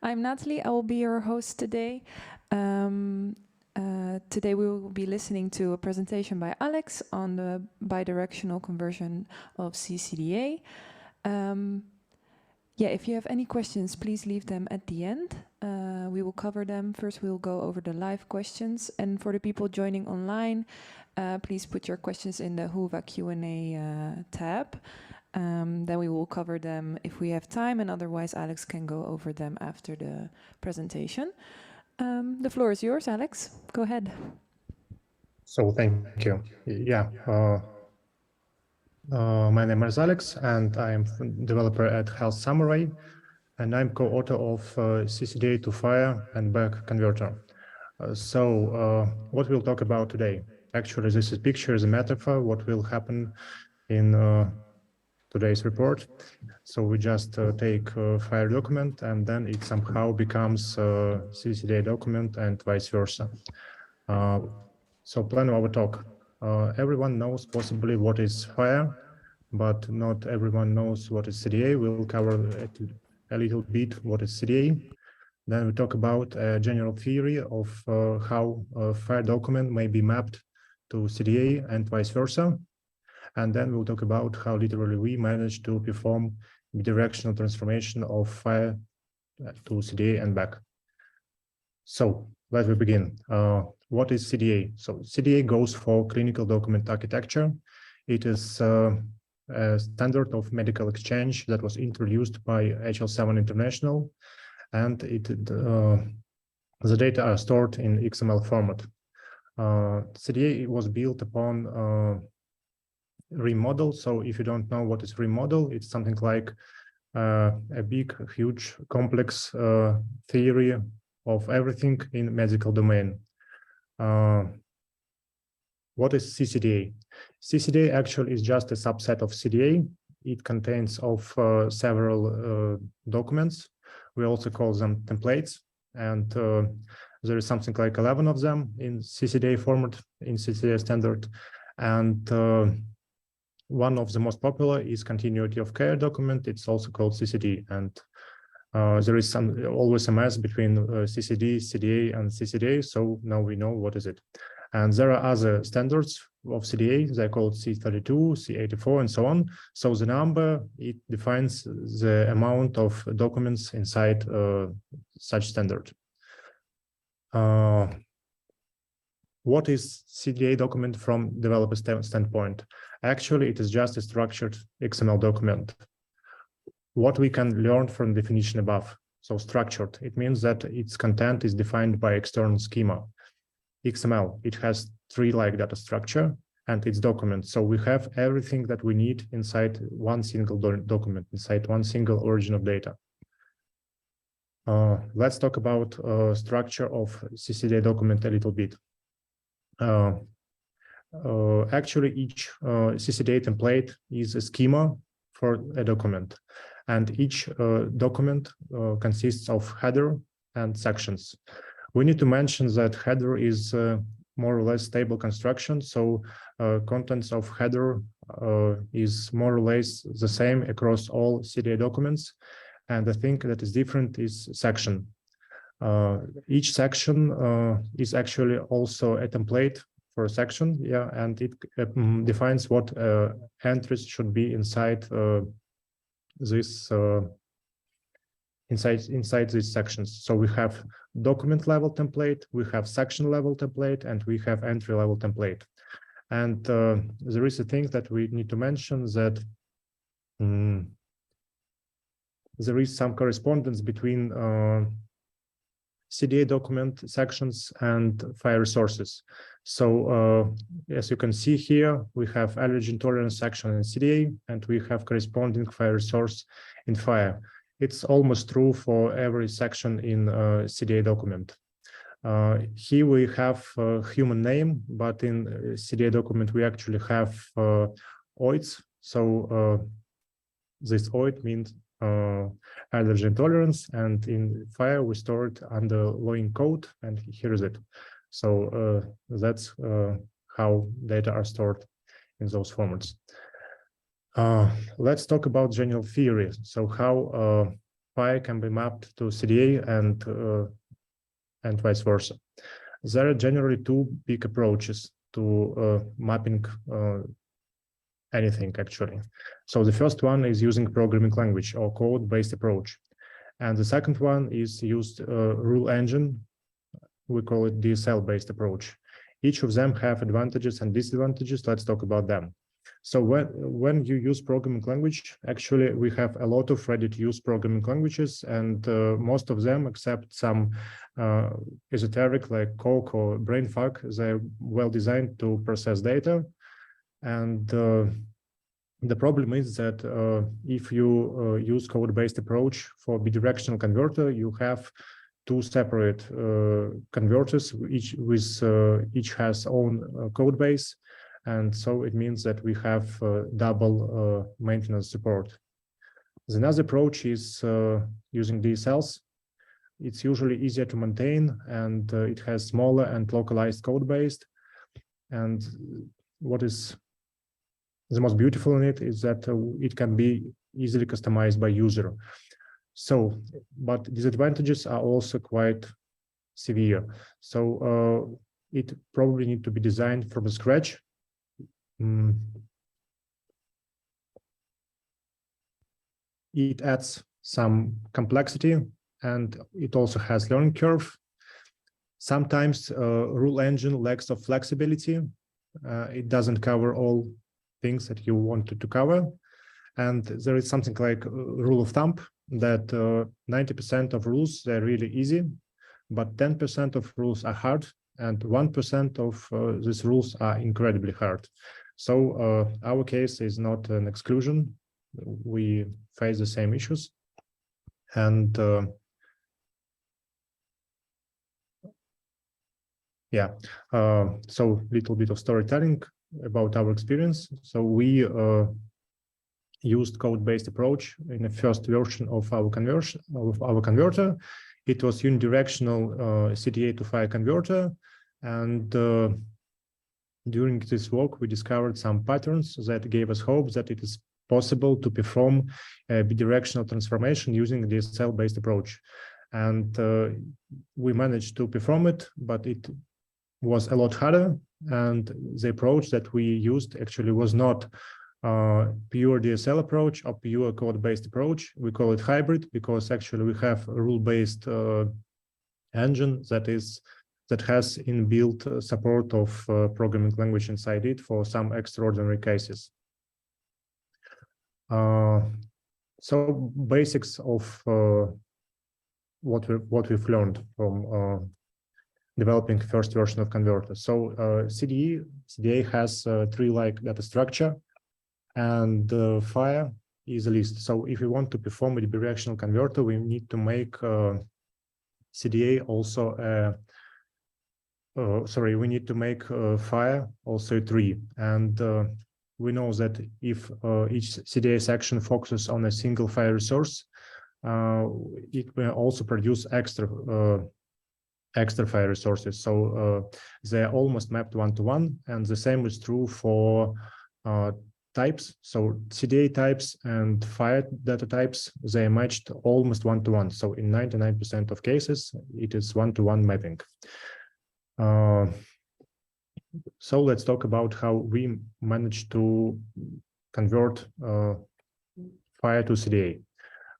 I'm Natalie. I will be your host today. Today we will be listening to a presentation by Alex on the bidirectional conversion of C-CDA. If you have any questions, please leave them at the end. We will cover them. First, we'll go over the live questions. And for the people joining online, please put your questions in the Whova Q&A tab. Then we will cover them if we have time, and otherwise Alex can go over them after the presentation. The floor is yours, Alex. Go ahead. So thank you. My name is Alex, and I'm a developer at Health Samurai, and I'm co-author of CCDA to FHIR and back converter. What we'll talk about today? Actually, this picture is a metaphor. What will happen in today's report? So we just take a FHIR document, and then it somehow becomes a CCDA document, and vice versa. So plan our talk. Everyone knows possibly what is FHIR, but not everyone knows what is CDA. We'll cover a little bit what is CDA. Then we talk about a general theory of how a FHIR document may be mapped to CDA and vice versa. And then we'll talk about how literally we managed to perform bidirectional transformation of FHIR to CDA and back. So let me begin. What is CDA? So CDA goes for Clinical Document Architecture. It is a standard of medical exchange that was introduced by HL7 International, and the data are stored in XML format. CDA was built upon RIM model. So if you don't know what is RIM model, it's something like a big, huge, complex theory of everything in medical domain. What is C-CDA? C-CDA actually is just a subset of CDA. It contains of several documents. We also call them templates, and there is something like 11 of them in C-CDA format, in C-CDA standard. And one of the most popular is continuity of care document. It's also called CCD, and there is always a mess between CCD, CDA, and C-CDA. So now we know what is it. And there are other standards of CDA. They're called C32, C84, and so on. So the number, it defines the amount of documents inside such standard. What is CDA document from developer standpoint? Actually, it is just a structured XML document. What we can learn from the definition above. So structured, it means that its content is defined by external schema. XML, it has tree-like data structure and its documents. So we have everything that we need inside one single document, inside one single origin of data. Let's talk about structure of CCDA document a little bit. Actually, each CCDA template is a schema for a document, and each document consists of header and sections. We need to mention that header is more or less stable construction, so contents of header is more or less the same across all CDA documents, and the thing that is different is section. Each section is actually also a template for a section, and it defines what entries should be inside this inside these sections. So we have document level template, we have section level template, and we have entry level template. And there is a thing that we need to mention, that there is some correspondence between CDA document sections and FHIR resources. So as you can see here, we have allergy intolerance section in CDA, and we have corresponding FHIR resource in FHIR. It's almost true for every section in CDA document. Here we have human name, but in CDA document we actually have OIDs. So this OID means allergy intolerance, and in FHIR we store it under login code, and here is it. So that's how data are stored in those formats. Let's talk about general theory. So how FHIR can be mapped to CDA and vice versa. There are generally two big approaches to mapping anything actually. So the first one is using programming language or code-based approach. And the second one is used rule engine. We call it DSL-based approach. Each of them have advantages and disadvantages. Let's talk about them. So when you use programming language, actually we have a lot of ready-to-use programming languages, and most of them, except some esoteric like Coq or BrainFuck, they're well designed to process data. And the problem is that if you use code-based approach for bidirectional converter, you have two separate converters, each has own code base. And so it means that we have double maintenance support. Another approach is using DSLs. It's usually easier to maintain, and it has smaller and localized code base. And what is the most beautiful in it is that it can be easily customized by user. So, but disadvantages are also quite severe. So it probably need to be designed from scratch. It adds some complexity, and it also has learning curve. Sometimes rule engine lacks of flexibility. It doesn't cover all things that you wanted to cover. And there is something like a rule of thumb that 90% of rules, they're really easy, but 10% of rules are hard, and 1% of these rules are incredibly hard. So our case is not an exclusion. We face the same issues. And so little bit of storytelling about our experience. So we used code-based approach in the first version of our converter. It was unidirectional CDA to FHIR converter, and during this work, we discovered some patterns that gave us hope that it is possible to perform a bidirectional transformation using the DSL-based approach. And we managed to perform it, but it was a lot harder. And the approach that we used actually was not pure DSL approach or pure code-based approach. We call it hybrid because actually we have a rule-based engine that has inbuilt support of programming language inside it for some extraordinary cases. So basics of what we've learned from developing first version of converter. So CDA has tree-like data structure, and FHIR is a list. So if we want to perform a bidirectional converter, we need to make CDA also we need to make FHIR also a tree. And we know that if each CDA section focuses on a single FHIR resource, it will also produce extra FHIR resources. So they're almost mapped one-to-one, and the same is true for types. So CDA types and FHIR data types, they are matched almost one-to-one. So in 99% of cases, it is one-to-one mapping. So let's talk about how we managed to convert FHIR to CDA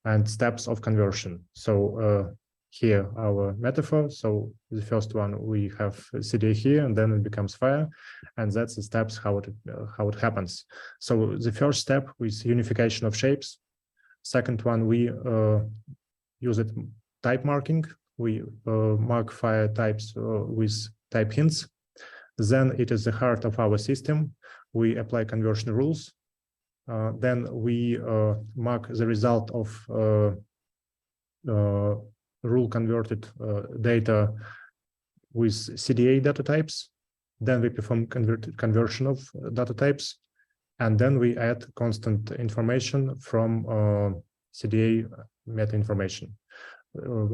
and steps of conversion. So here our metaphor. So the first one, we have CDA here, and then it becomes FHIR, and that's the steps how it happens. So the first step is unification of shapes. Second one, we use it type marking. We mark FHIR types with type hints. Then it is the heart of our system. We apply conversion rules. Then we mark the result of rule converted data with CDA data types. Then we perform conversion of data types. And then we add constant information from CDA meta information.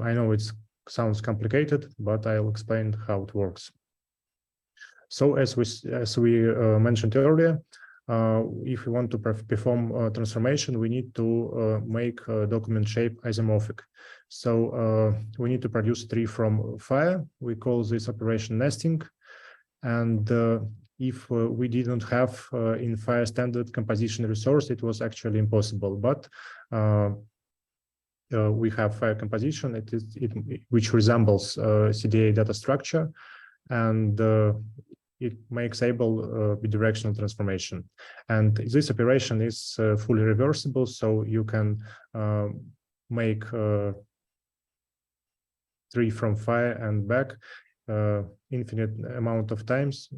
I know it sounds complicated, but I'll explain how it works. So as we mentioned earlier, if we want to perform transformation, we need to make document shape isomorphic. So we need to produce a tree from FHIR. We call this operation nesting. And if we didn't have in FHIR standard composition resource, it was actually impossible. But we have FHIR composition, which resembles CDA data structure, and it makes able bidirectional transformation. And this operation is fully reversible, so you can make tree from FHIR and back infinite amount of times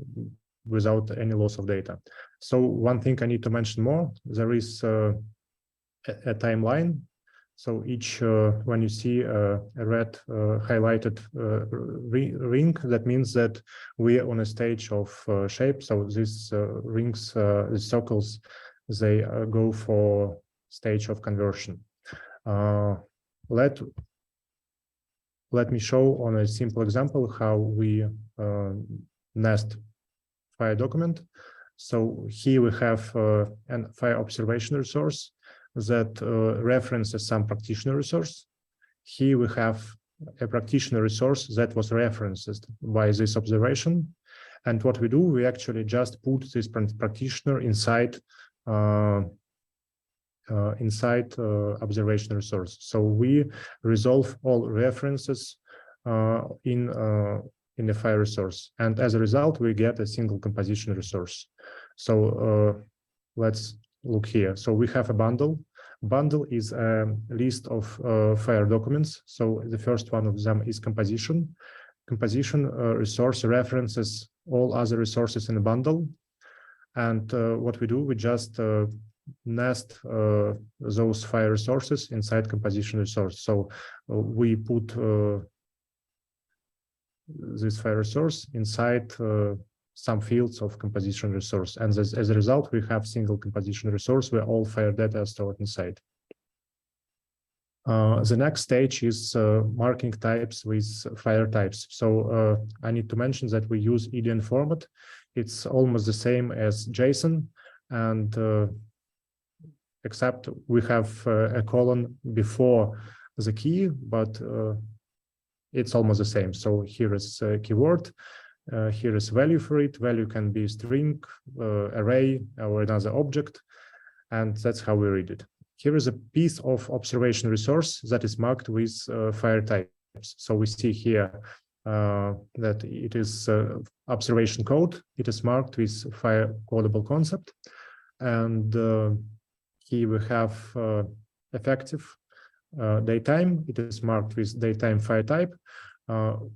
without any loss of data. So one thing I need to mention more, there is a timeline. So each, when you see a red highlighted ring, that means that we are on a stage of shape. So these rings, these circles, they go for stage of conversion. Let me show on a simple example how we nest FHIR document. So here we have an FHIR observation resource that references some practitioner resource. Here we have a practitioner resource that was referenced by this observation. And what we do, we actually just put this practitioner inside observation resource. So we resolve all references in the FHIR resource. And as a result, we get a single composition resource. So let's look here. So we have a bundle. Bundle is a list of FHIR documents. So the first one of them is composition. Composition resource references all other resources in the bundle. And what we do, we just nest those FHIR resources inside composition resource. So we put this FHIR resource inside some fields of composition resource. And as a result, we have single composition resource where all FHIR data are stored inside. The next stage is marking types with FHIR types. So I need to mention that we use EDN format. It's almost the same as JSON, and except we have a colon before the key, but it's almost the same. So here is a keyword. Here is value for it. Value can be string, array, or another object, and that's how we read it. Here is a piece of observation resource that is marked with FHIR types. So we see here that it is observation code. It is marked with FHIR codable concept, and here we have effective datetime. It is marked with datetime FHIR type.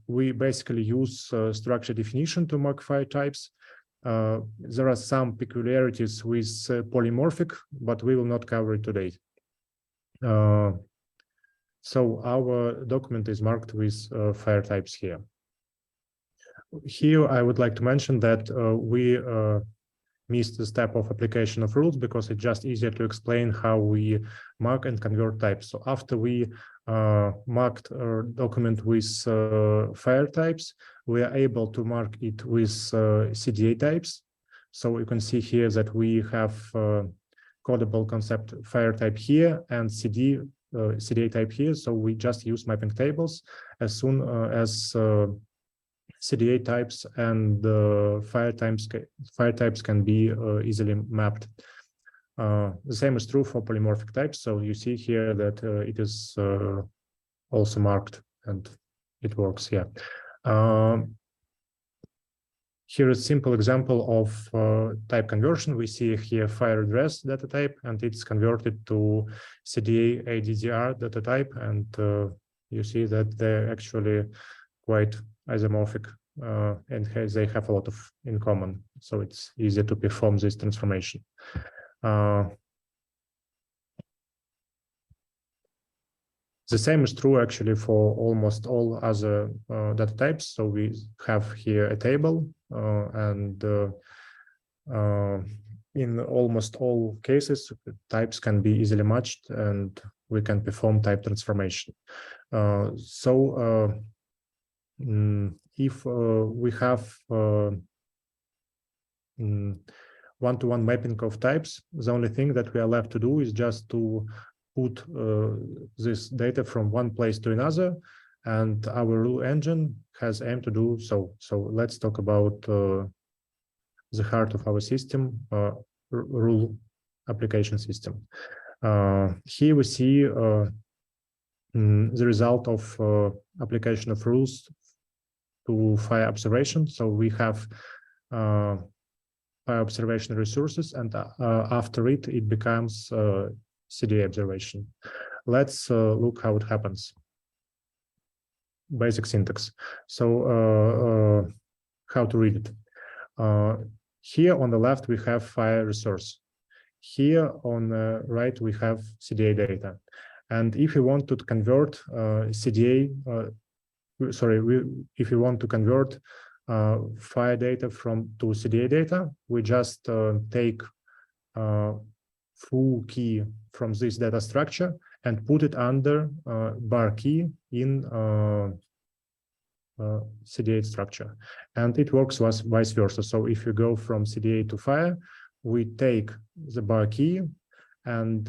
We basically use structure definition to mark FHIR types. There are some peculiarities with polymorphic, but we will not cover it today. So our document is marked with FHIR types here. Here I would like to mention that we missed the step of application of rules because it's just easier to explain how we mark and convert types. So after we marked our document with FHIR types, we are able to mark it with CDA types. So you can see here that we have codable concept FHIR type here and CDA type here. So we just use mapping tables as soon as CDA types and FHIR types can be easily mapped. The same is true for polymorphic types. So you see here that it is also marked and it works here. Here is a simple example of type conversion. We see here FHIR address data type, and it's converted to CDA ADDR data type. And you see that they're actually quite isomorphic and they have a lot in common. So it's easier to perform this transformation. The same is true actually for almost all other data types. So we have here a table and in almost all cases, types can be easily matched and we can perform type transformation. If we have one-to-one mapping of types. The only thing that we are left to do is just to put this data from one place to another, and our rule engine has aimed to do so. So let's talk about the heart of our system, rule application system. Here we see the result of application of rules to FHIR observation. So we have FHIR observation resources, and after it becomes CDA observation. Let's look how it happens. Basic syntax. So how to read it? Here on the left we have FHIR resource. Here on the right we have CDA data. And if you want to convert CDA, if you want to convert FHIR data to CDA data, we just take full key from this data structure and put it under bar key in CDA structure, and it works vice versa. So if you go from CDA to FHIR, we take the bar key and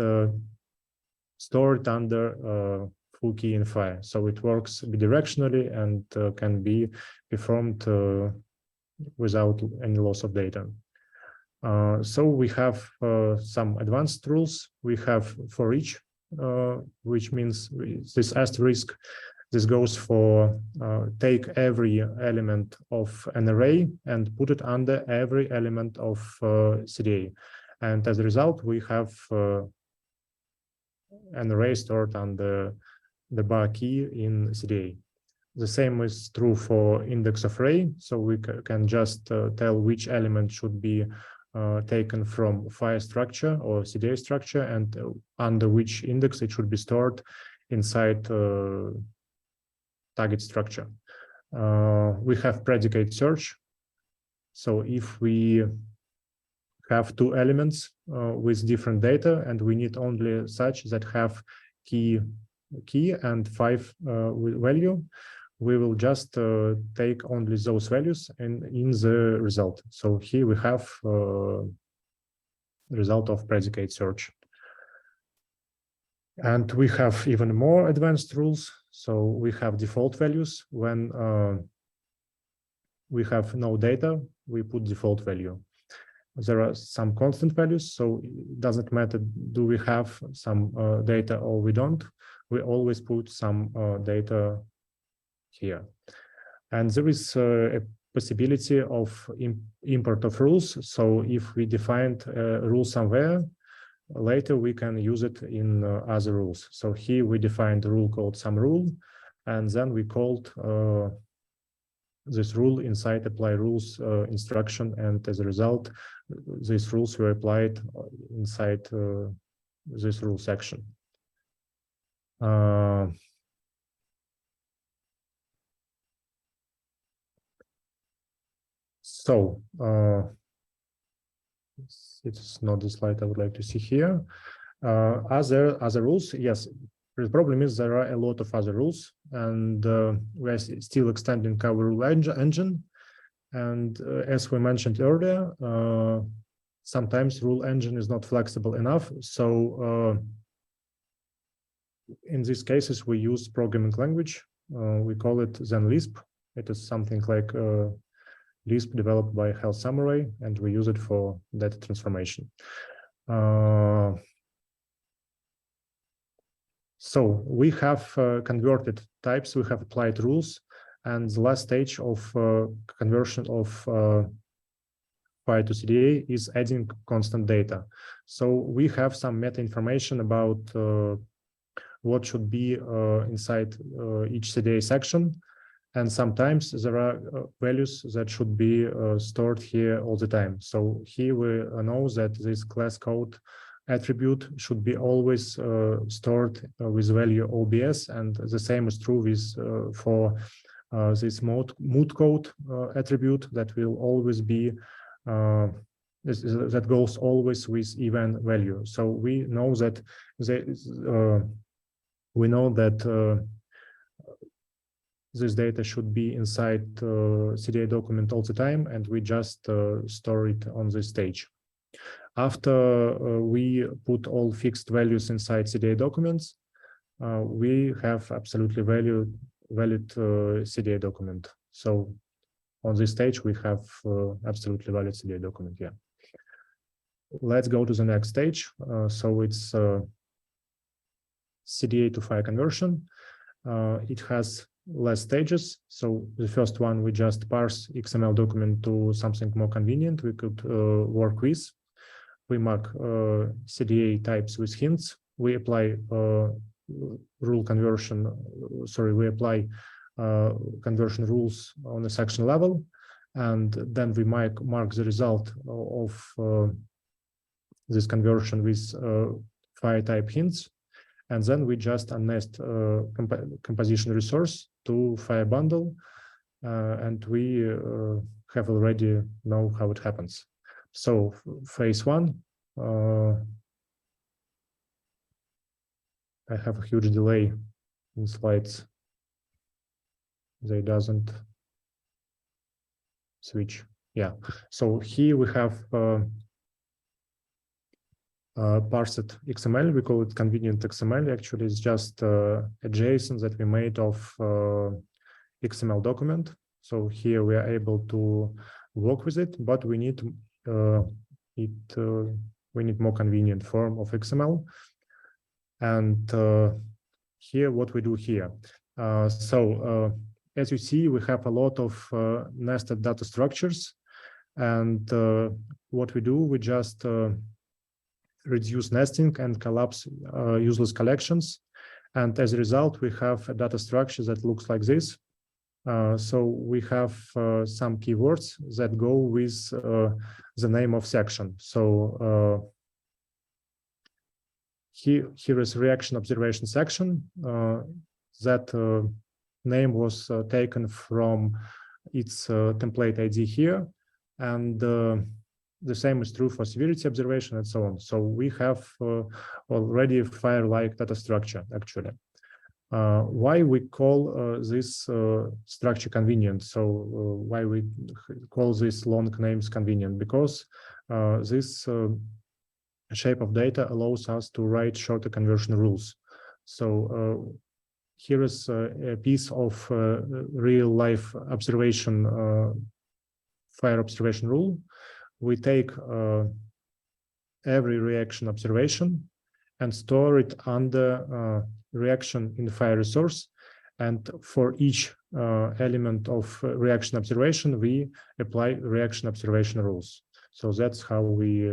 store it under full key in FHIR. So it works bidirectionally and can be performed without any loss of data. So we have some advanced rules. We have for each, which means this asterisk. This goes for take every element of an array and put it under every element of CDA. And as a result, we have an array stored under the bar key in CDA. The same is true for index of array. So we can just tell which element should be taken from FHIR structure or CDA structure, and under which index it should be stored inside target structure. We have predicate search. So if we have two elements with different data and we need only such that have key and 5 value, we will just take only those values in the result. So here we have the result of predicate search. And we have even more advanced rules. So we have default values. When we have no data, we put default value. There are some constant values, so it doesn't matter do we have some data or we don't. We always put some data here. And there is a possibility of import of rules. So if we defined a rule somewhere, later we can use it in other rules. So here we defined a rule called some rule, and then we called this rule inside apply rules instruction, and as a result, these rules were applied inside this rule section. So it's not the slide I would like to see here. Other rules, yes. The problem is there are a lot of other rules, and we're still extending our rule engine. And as we mentioned earlier, sometimes rule engine is not flexible enough. So in these cases, we use programming language. We call it then Lisp. It is something like Lisp developed by Health Samurai, and we use it for data transformation. So we have converted types, we have applied rules, and the last stage of conversion of FHIR to CDA is adding constant data. So we have some meta information about what should be inside each CDA section. And sometimes there are values that should be stored here all the time. So here we know that this class code attribute should be always stored with value OBS, and the same is true with for this mood code attribute that will always be that goes always with even value. So we know that this data should be inside CDA document all the time, and we just store it on this stage. After we put all fixed values inside CDA documents, we have absolutely valid CDA document. So on this stage, we have absolutely valid CDA document. Yeah. Let's go to the next stage. So it's CDA to FHIR conversion. It has less stages. So the first one, we just parse XML document to something more convenient we could work with. We mark CDA types with hints. We apply rule conversion. Sorry, we apply conversion rules on the section level, and then we mark the result of this conversion with FHIR type hints, and then we just unnest composition resource to FHIR bundle, and we have already know how it happens. So phase one, I have a huge delay in slides. They doesn't switch. Yeah. So here we have parsed XML. We call it convenient XML. Actually, it's just a JSON that we made of XML document. So here we are able to work with it, but we need we need more convenient form of XML. And here, what we do here. As you see, we have a lot of nested data structures. And what we do, we just reduce nesting and collapse useless collections. And as a result, we have a data structure that looks like this. So we have some keywords that go with the name of section. So here is reaction observation section. That name was taken from its template ID here. And the same is true for severity observation and so on. So we have already FHIR-like data structure, actually. Why we call this structure convenient? So why we call these long names convenient? Because this shape of data allows us to write shorter conversion rules. So here is a piece of real-life observation, FHIR observation rule. We take every reaction observation and store it under reaction in the FHIR resource. And for each element of reaction observation, we apply reaction observation rules. So that's how we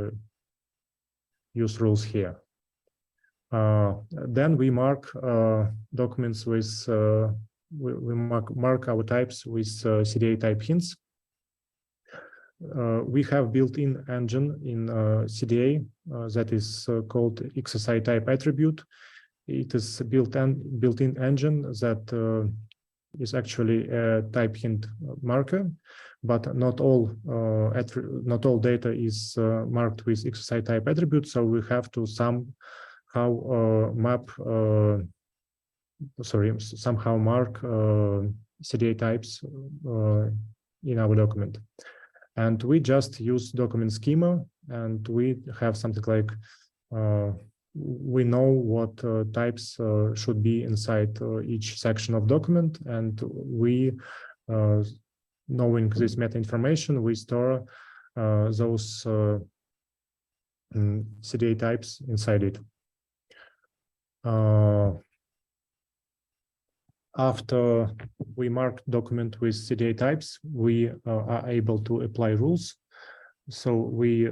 use rules here. Then we mark documents with, we mark our types with CDA type hints. We have built-in engine in CDA that is called XSI type attribute. It is a built-in engine that is actually a type hint marker, but not all data is marked with XSI type attribute. So we have to somehow mark CDA types in our document. And we just use document schema, and we have something like we know what types should be inside each section of document, and we, knowing this meta information, we store those CDA types inside it. After we mark document with CDA types, we are able to apply rules. So we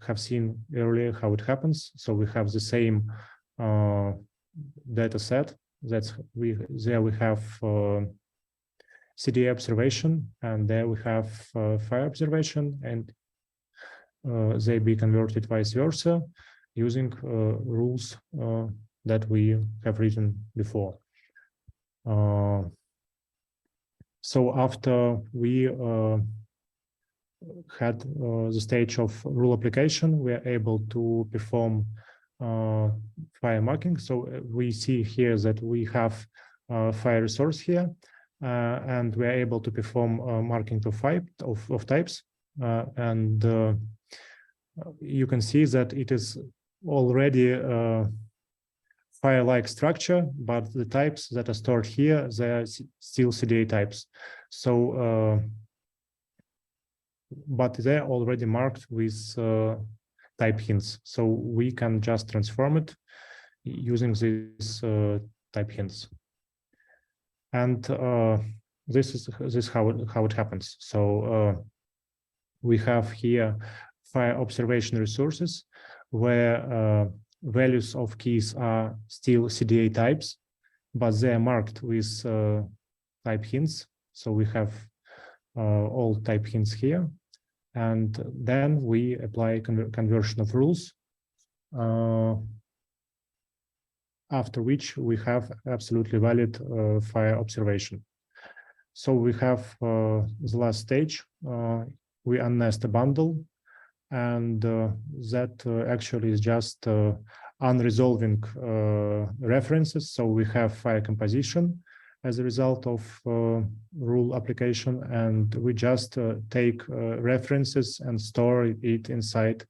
have seen earlier how it happens. So we have the same data set. There we have CDA observation, and there we have FHIR observation, and they be converted vice versa using rules that we have written before. So after we had the stage of rule application, we are able to perform FHIR marking. So we see here that we have FHIR resource here, and we are able to perform marking of types. And you can see that it is already FHIR-like structure, but the types that are stored here, they are still CDA types. So, but they're already marked with type hints. So we can just transform it using these type hints. And this is how it happens. So we have here FHIR observation resources where values of keys are still CDA types, but they are marked with type hints. So we have all type hints here. And then we apply conversion of rules, after which we have absolutely valid FHIR observation. So we have the last stage. We unnest a bundle, and that actually is just unresolving references. So we have FHIR composition as a result of rule application, and we just take references and store it inside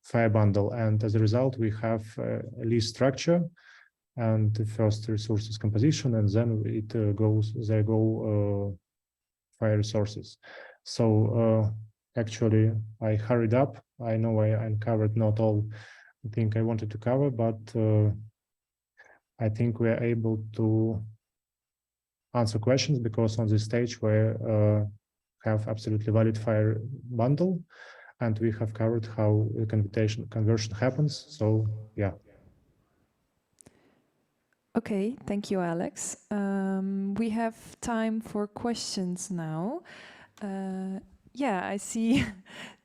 FHIR bundle. And as a result, we have a list structure, and the first resources composition, and then it goes, they go FHIR resources. So actually, I hurried up. I know I uncovered not all I think I wanted to cover, but I think we are able to answer questions, because on this stage we have absolutely valid FHIR bundle, and we have covered how the conversion happens. So yeah. Okay, thank you, Alex. We have time for questions now. Yeah, I see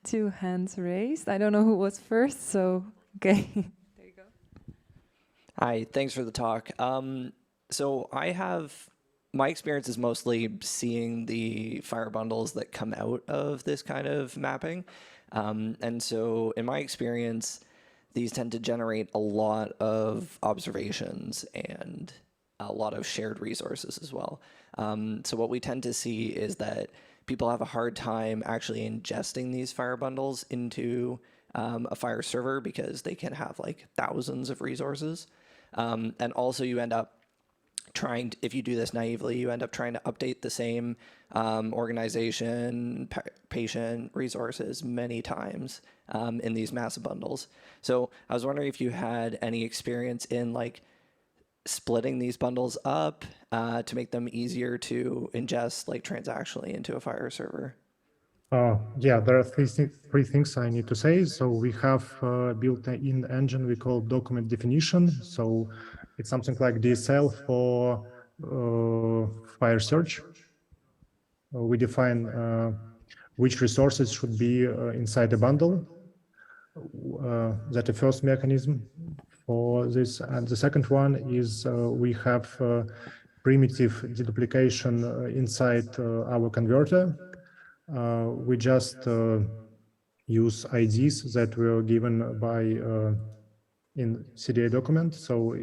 2 hands raised. I don't know who was first, so okay. There you go. Hi, thanks for the talk. So my experience is mostly seeing the FHIR bundles that come out of this kind of mapping. And so in my experience, these tend to generate a lot of observations and a lot of shared resources as well. So what we tend to see is that people have a hard time actually ingesting these FHIR bundles into a FHIR server, because they can have like thousands of resources. And also you end up trying to, if you do this naively, you end up trying to update the same organization, patient resources many times in these massive bundles. So I was wondering if you had any experience in like splitting these bundles up to make them easier to ingest like transactionally into a FHIR server. Yeah, there are three things I need to say. So we have built in engine we call document definition. So it's something like DSL for FHIR search. We define which resources should be inside the bundle. That's the first mechanism for this. And the second one is we have primitive deduplication inside our converter. We just use IDs that were given by in CDA document. So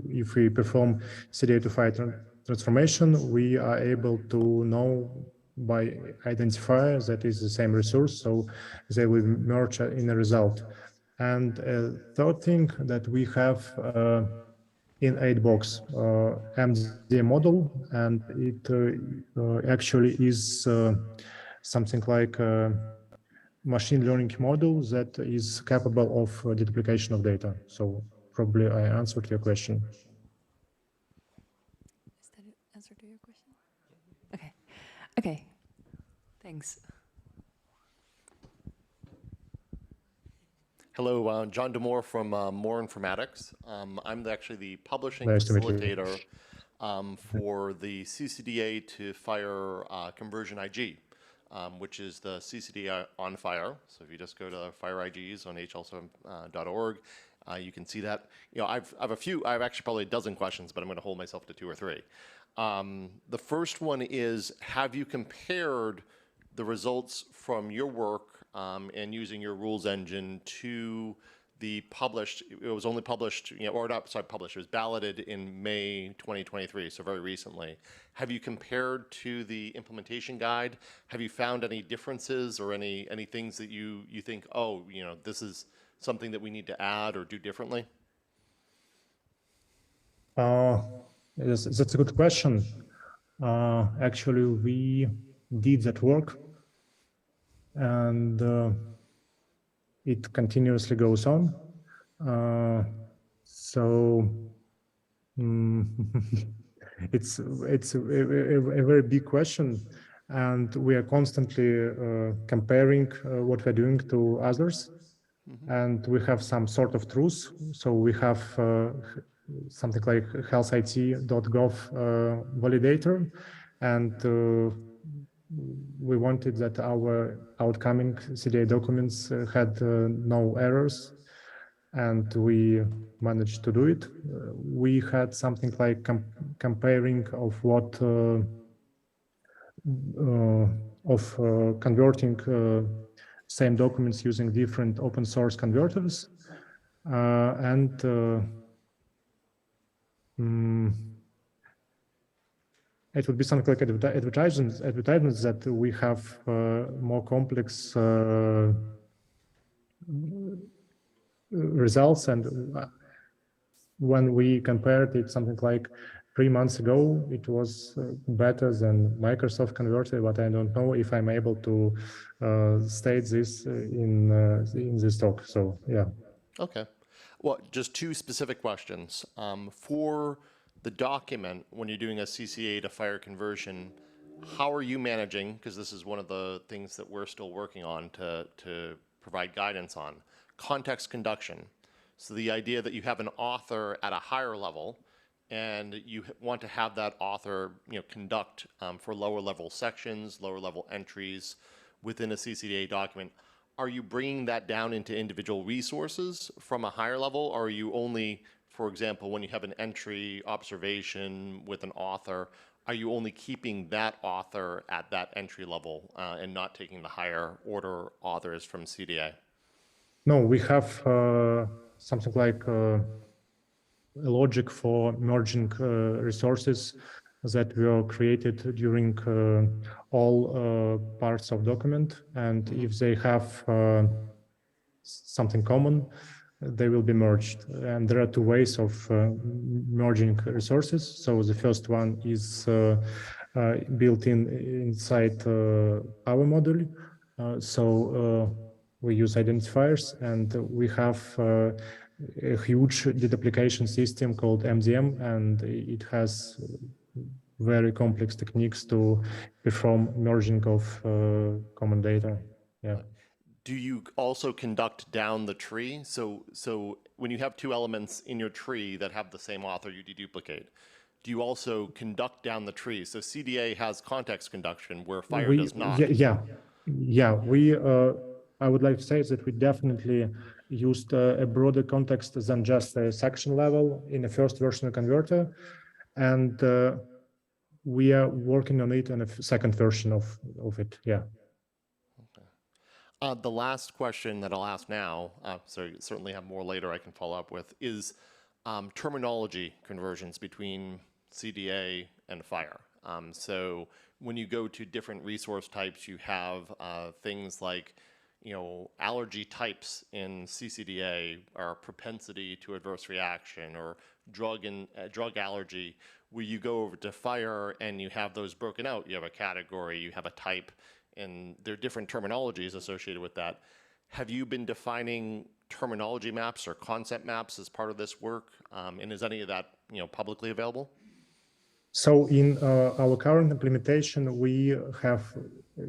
if we perform CDA to FHIR transformation, we are able to know by identifier that is the same resource, so they will merge in a result. And third thing that we have in 8-box MDA model, and it actually is something like a machine learning model that is capable of deduplication of data. So probably I answered your question. Is that an answer to your question? Okay. Okay. Thanks. Hello, John Demore from More Informatics. I'm actually the publishing Nice to meet you. facilitator for the C-CDA to FHIR conversion IG, which is the C-CDA on FHIR. So if you just go to FHIR IGs on hl7.org, you can see that. You know, I have actually probably a dozen questions, but I'm going to hold myself to 2 or 3. The first one is, have you compared the results from your work and using your rules engine to the published, it was only published, or not, sorry, published, it was balloted in May 2023, so very recently. Have you compared to the implementation guide? Have you found any differences or any things that you think, oh, this is something that we need to add or do differently? That's a good question. Actually, we did that work, and it continuously goes on. It's a very big question, and we are constantly comparing what we're doing to others, and we have some sort of truth. So we have something like HealthIT.gov validator, and we wanted that our outcoming CDA documents had no errors, and we managed to do it. We had something like comparing of what converting same documents using different open source converters, and it would be something like advertisements that we have more complex results. And when we compared it something like 3 months ago, it was better than Microsoft Converter, but I don't know if I'm able to state this in this talk. So yeah. Okay. Well, just two specific questions. For the document, when you're doing a CCDA to FHIR conversion, how are you managing, because this is one of the things that we're still working on to provide guidance on, context conduction. So the idea that you have an author at a higher level and you want to have that author conduct for lower level sections, lower level entries within a CCDA document. Are you bringing that down into individual resources from a higher level, or are you only, for example, when you have an entry observation with an author, are you only keeping that author at that entry level and not taking the higher order authors from CDA? No, we have something like a logic for merging resources that were created during all parts of document, and if they have something common, they will be merged. And there are two ways of merging resources. So the first one is built inside our module. We use identifiers, and we have a huge deduplication system called MDM, and it has very complex techniques to perform merging of common data. Yeah. Do you also conduct down the tree? So when you have two elements in your tree that have the same author you deduplicate, do you also conduct down the tree? So CDA has context conduction where FHIR does not. I would like to say that we definitely used a broader context than just a section level in the first version of Converter, and we are working on it in a second version of it. Yeah. Okay. The last question that I'll ask now, so you certainly have more later I can follow up with, is terminology conversions between CDA and FHIR. So when you go to different resource types, you have things like allergy types in CCDA, or propensity to adverse reaction, or drug allergy, where you go over to FHIR and you have those broken out. You have a category, you have a type, and there are different terminologies associated with that. Have you been defining terminology maps or concept maps as part of this work? And is any of that publicly available? So in our current implementation, we have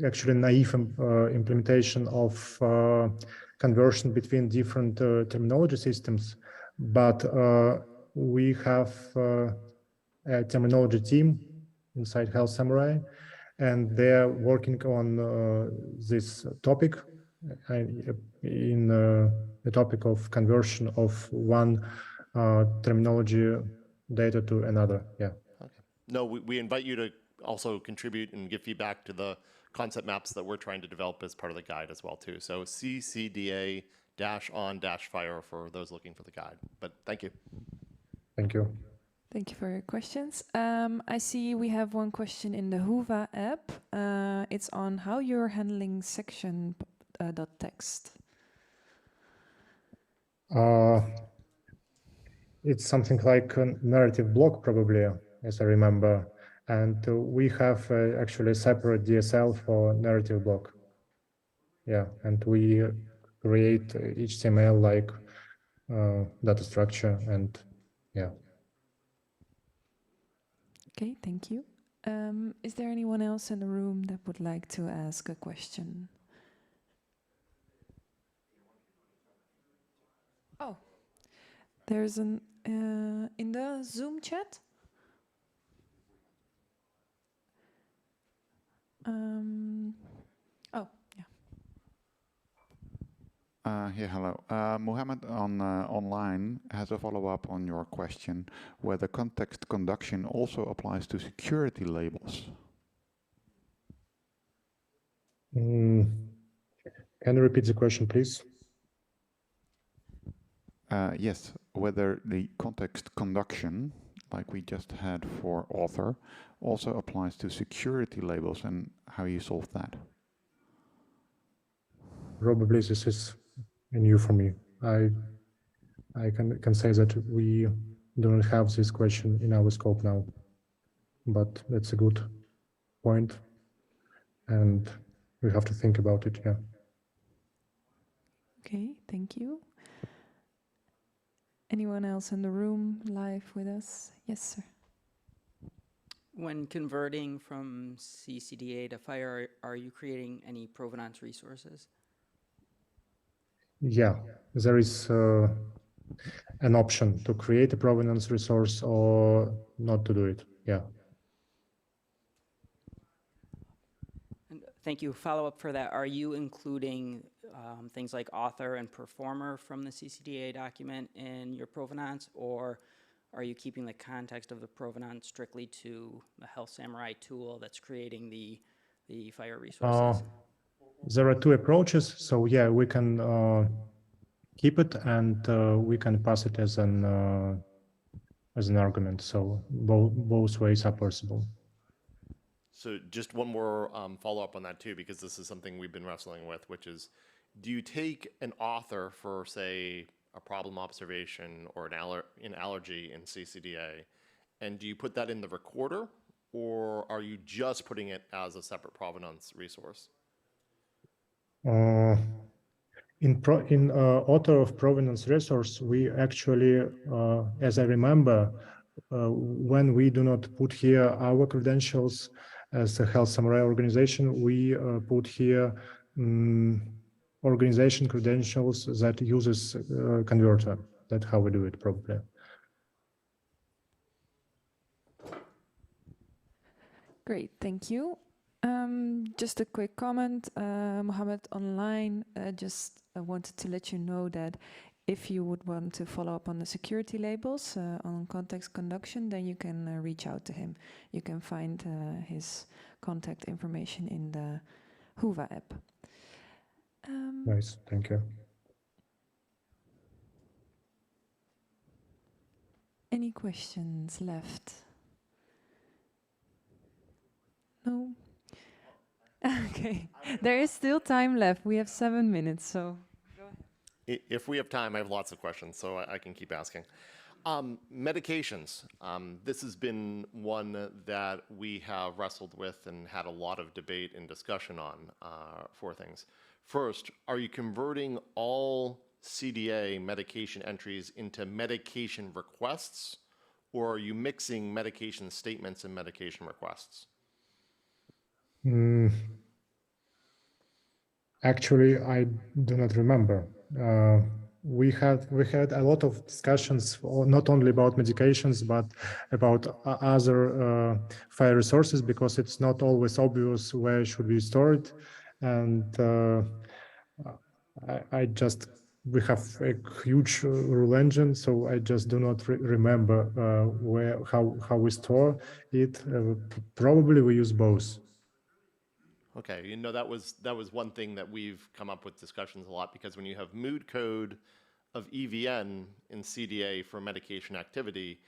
actually naive implementation of conversion between different terminology systems, but we have a terminology team inside Health Samurai, and they're working on this topic in the topic of conversion of one terminology data to another. Yeah. No, we invite you to also contribute and give feedback to the concept maps that we're trying to develop as part of the guide as well too. So CCDA -on-FHIR for those looking for the guide. But thank you. Thank you. Thank you for your questions. I see we have one question in the Whova app. It's on how you're handling section .text. It's something like a narrative block, probably, as I remember. And we have actually a separate DSL for narrative block. Yeah, and we create HTML like data structure, and yeah. Okay, thank you. Is there anyone else in the room that would like to ask a question? Oh, there's an in the Zoom chat. Oh, yeah. Yeah, hello. Mohammed on online has a follow-up on your question, whether context conduction also applies to security labels. Can you repeat the question, please? Yes, whether the context conduction, like we just had for author, also applies to security labels and how you solve that. Probably this is new for me. I can say that we don't have this question in our scope now, but that's a good point, and we have to think about it. Yeah. Okay, thank you. Anyone else in the room live with us? Yes, sir. When converting from C-CDA to FHIR, are you creating any provenance resources? Yeah, there is an option to create a provenance resource or not to do it. Yeah. And thank you. Follow up for that. Are you including things like author and performer from the C-CDA document in your provenance, or are you keeping the context of the provenance strictly to the Health Samurai tool that's creating the FHIR resources? There are two approaches. So yeah, we can keep it, and we can pass it as an argument. So both ways are possible. So just one more follow-up on that too, because this is something we've been wrestling with, which is, do you take an author for, say, a problem observation or an allergy in C-CDA, and do you put that in the recorder, or are you just putting it as a separate provenance resource? In author of provenance resource, we actually, as I remember, when we do not put here our credentials as a Health Samurai organization, we put here organization credentials that uses converter. That's how we do it, probably. Great, thank you. Just a quick comment, Mohammed online just wanted to let you know that if you would want to follow up on the security labels on context conduction, then you can reach out to him. You can find his contact information in the Whova app. Nice, thank you. Any questions left? No? Okay, there is still time left. We have 7 minutes, so. If we have time, I have lots of questions, so I can keep asking. Medications. This has been one that we have wrestled with and had a lot of debate and discussion on for things. First, are you converting all CDA medication entries into medication requests, or are you mixing medication statements and medication requests? Actually, I do not remember. We had a lot of discussions, not only about medications, but about other FHIR resources, because it's not always obvious where should we store it. And we have a huge rule engine, so I just do not remember how we store it. Probably we use both. Okay, you know, that was one thing that we've come up with discussions a lot, because when you have mood code of EVN in CDA for medication activity,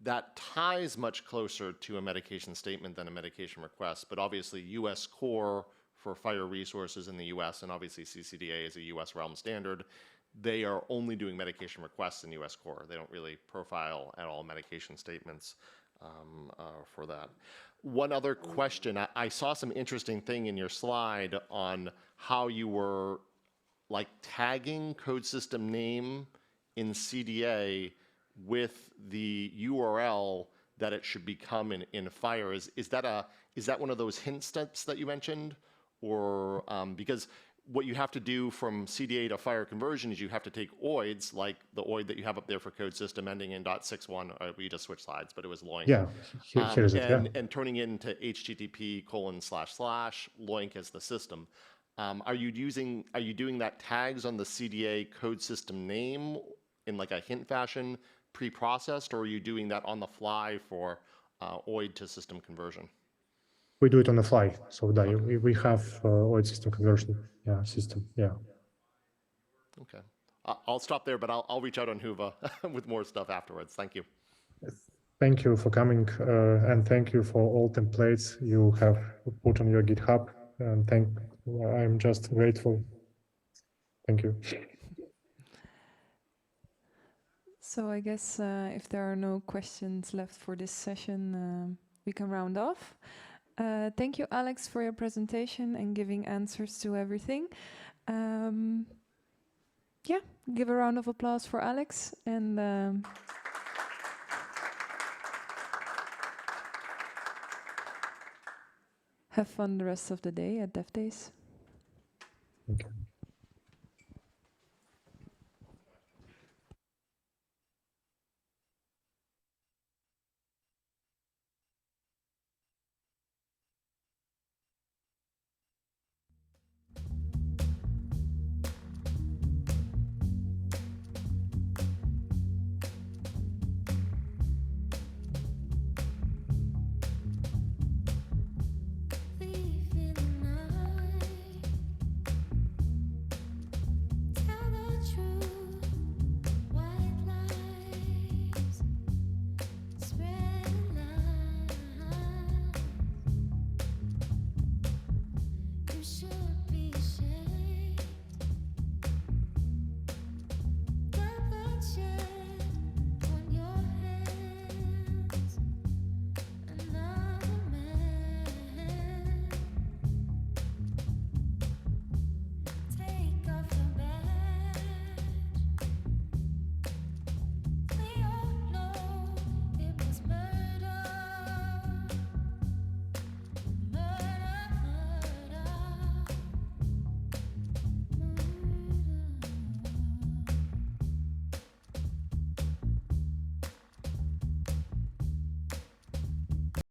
that ties much closer to a medication statement than a medication request. But obviously US core for FHIR resources in the US, and obviously C-CDA is a US realm standard, they are only doing medication requests in US core. They don't really profile at all medication statements for that. One other question, I saw some interesting thing in your slide on how you were like tagging code system name in CDA with the URL that it should become in FHIR. Is that one of those hint steps that you mentioned? Or because what you have to do from CDA to FHIR conversion is you have to take OIDs, like the OID that you have up there for code system ending in .61, or we just switched slides, but it was LOINC. Yeah, here is it, yeah. And turning it into HTTP:// LOINC as the system. Are you doing that tags on the CDA code system name in like a hint fashion pre-processed, or are you doing that on the fly for OID to system conversion? We do it on the fly. So we have OID system conversion system. Yeah. Okay. I'll stop there, but I'll reach out on Huva with more stuff afterwards. Thank you. Thank you for coming, and thank you for all templates you have put on your GitHub. And I'm just grateful. Thank you. So I guess if there are no questions left for this session, we can round off. Thank you, Alex, for your presentation and giving answers to everything. Yeah, give a round of applause for Alex, and have fun the rest of the day at DevDays. Okay. Should